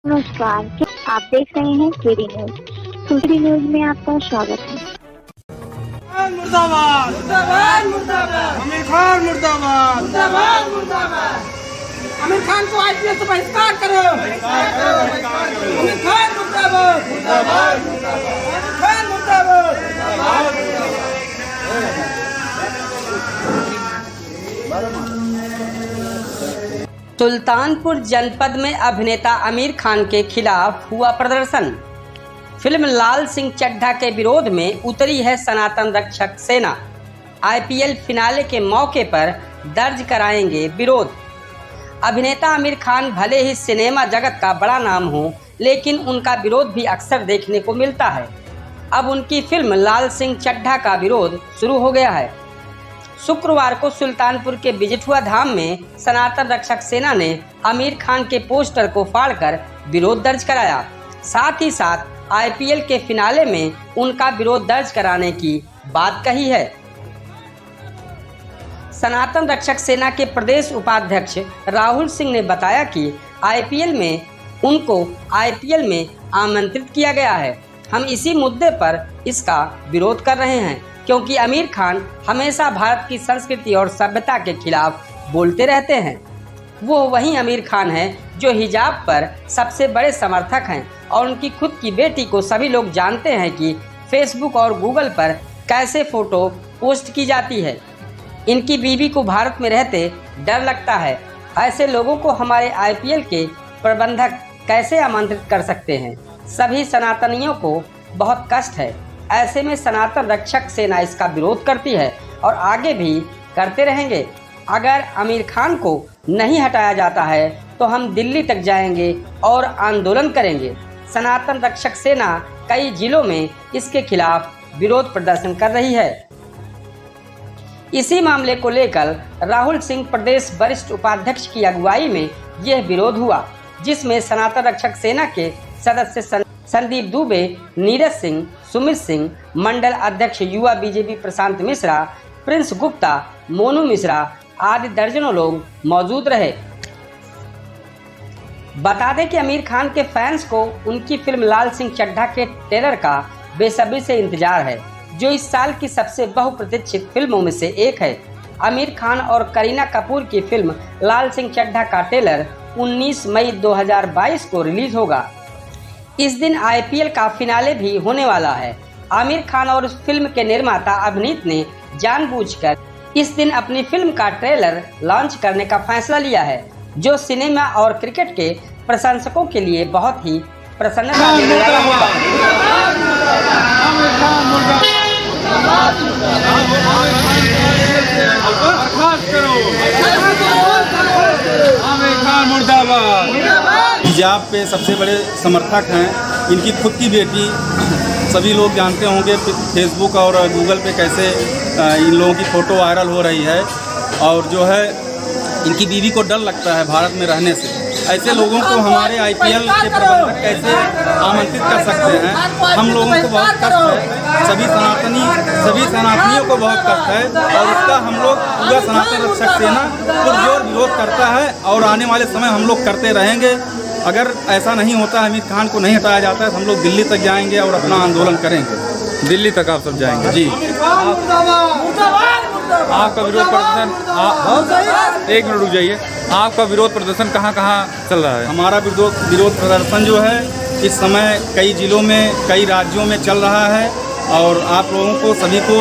नमस्कार, आप देख रहे हैं केडी न्यूज। केडी न्यूज में आपका स्वागत है। मुर्दाबाद मुर्दाबाद मुर्दाबाद आमिर खान मुर्दाबाद मुर्दाबाद मुर्दाबाद आमिर खान को आईपीएल से बहिष्कार करो। आमिर खान मुर्दाबाद मुर्दाबाद आमिर खान मुर्दाबाद। सुल्तानपुर जनपद में अभिनेता आमिर खान के खिलाफ हुआ प्रदर्शन। फिल्म लाल सिंह चड्ढा के विरोध में उतरी है सनातन रक्षक सेना। आईपीएल फिनाले के मौके पर दर्ज कराएंगे विरोध। अभिनेता आमिर खान भले ही सिनेमा जगत का बड़ा नाम हो, लेकिन उनका विरोध भी अक्सर देखने को मिलता है। अब उनकी फिल्म लाल सिंह चड्ढा का विरोध शुरू हो गया है। शुक्रवार को सुल्तानपुर के बिजठुआ धाम में सनातन रक्षक सेना ने आमिर खान के पोस्टर को फाड़कर विरोध दर्ज कराया। साथ ही साथ आईपीएल के फिनाले में उनका विरोध दर्ज कराने की बात कही है। सनातन रक्षक सेना के प्रदेश उपाध्यक्ष राहुल सिंह ने बताया कि आईपीएल में आमंत्रित किया गया है। हम इसी मुद्दे पर इसका विरोध कर रहे हैं, क्योंकि आमिर खान हमेशा भारत की संस्कृति और सभ्यता के खिलाफ बोलते रहते हैं। वो वही आमिर खान हैं जो हिजाब पर सबसे बड़े समर्थक हैं, और उनकी खुद की बेटी को सभी लोग जानते हैं कि फेसबुक और गूगल पर कैसे फ़ोटो पोस्ट की जाती है। इनकी बीवी को भारत में रहते डर लगता है। ऐसे लोगों को हमारे आईपीएल के प्रबंधक कैसे आमंत्रित कर सकते हैं? सभी सनातनियों को बहुत कष्ट है। ऐसे में सनातन रक्षक सेना इसका विरोध करती है और आगे भी करते रहेंगे। अगर आमिर खान को नहीं हटाया जाता है तो हम दिल्ली तक जाएंगे और आंदोलन करेंगे। सनातन रक्षक सेना कई जिलों में इसके खिलाफ विरोध प्रदर्शन कर रही है। इसी मामले को लेकर राहुल सिंह प्रदेश वरिष्ठ उपाध्यक्ष की अगुवाई में यह विरोध हुआ, जिसमें सनातन रक्षक सेना के सदस्य संदीप दुबे, नीरज सिंह, सुमित सिंह, मंडल अध्यक्ष युवा बीजेपी प्रशांत मिश्रा, प्रिंस गुप्ता, मोनू मिश्रा आदि दर्जनों लोग मौजूद रहे। बता दें कि आमिर खान के फैंस को उनकी फिल्म लाल सिंह चड्ढा के ट्रेलर का बेसब्री से इंतजार है, जो इस साल की सबसे बहुप्रतीक्षित फिल्मों में से एक है। आमिर खान और करीना कपूर की फिल्म लाल सिंह चड्ढा का ट्रेलर 19 मई 2022 को रिलीज होगा। इस दिन आईपीएल का फिनाले भी होने वाला है। आमिर खान और उस फिल्म के निर्माता अभिनीत ने जानबूझकर इस दिन अपनी फिल्म का ट्रेलर लॉन्च करने का फैसला लिया है, जो सिनेमा और क्रिकेट के प्रशंसकों के लिए बहुत ही प्रसन्नता देने वाला होगा। हिजाब पे सबसे बड़े समर्थक हैं। इनकी खुद की बेटी, सभी लोग जानते होंगे फेसबुक और गूगल पे कैसे इन लोगों की फ़ोटो वायरल हो रही है, और जो है इनकी बीवी को डर लगता है भारत में रहने से। ऐसे लोगों को हमारे आईपीएल के प्रबंधक कैसे आमंत्रित कर सकते हैं? हम लोगों को बहुत कष्ट है, सभी सनातनियों को बहुत कष्ट है, और इसका हम लोग पूरा सनातन रक्षक सेना पुरजोर विरोध करता है, और आने वाले समय हम लोग करते रहेंगे। अगर ऐसा नहीं होता, आमिर खान को नहीं हटाया जाता है, तो हम लोग दिल्ली तक जाएंगे और अपना आंदोलन करेंगे। दिल्ली तक आप सब जाएंगे? जी। आपका विरोध प्रदर्शन, एक मिनट रुक जाइए, आपका विरोध प्रदर्शन कहाँ कहाँ चल रहा है? हमारा विरोध प्रदर्शन जो है इस समय कई जिलों में, कई राज्यों में चल रहा है, और आप लोगों को सभी को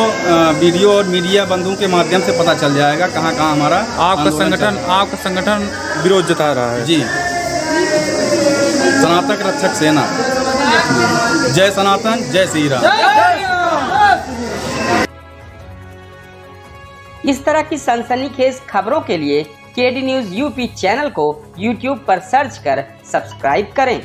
वीडियो और मीडिया बंधुओं के माध्यम से पता चल जाएगा कहाँ कहाँ हमारा आपका संगठन विरोध जता रहा है। जी, सनातन रक्षक सेना। जय सनातन, जय श्री राम। इस तरह की सनसनीखेज खबरों के लिए केडी न्यूज यूपी चैनल को यूट्यूब पर सर्च कर सब्सक्राइब करें।